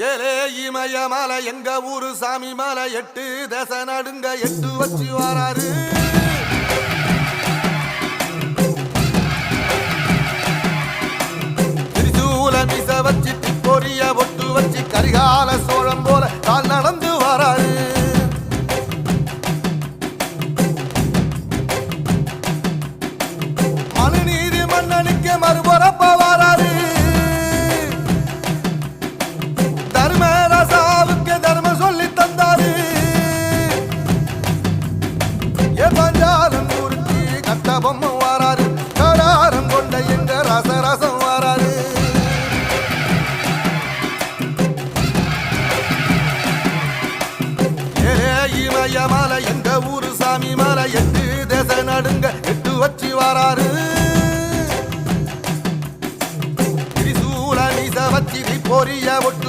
ஏலே இமய மலை எங்க ஊரு சாமி மலை 8 தேச நடுங்க 8 வச்சு வராரு. திரிசூல மிச வச்சு பொரிய ஒட்டு வச்சு கரிகால சோழம் போல கால் நடந்து வராரு. மனுநீதி மன்னனுக்கு மறுபுறப்ப வராரு. தர்மராசாவுக்கு தர்மம் சொல்லி தந்தாரு. பஞ்சாலம் ஊருக்கு கட்ட பொம்மை வராரு. கடாரம் கொண்ட எங்க ரசரசம் வராரு. இமய மலை எங்க ஊரு சாமி மலை 8 தேச நடுங்க 8 வச்சு வராரு. திரிசூல மீச வச்சு பொரிய ஒட்டு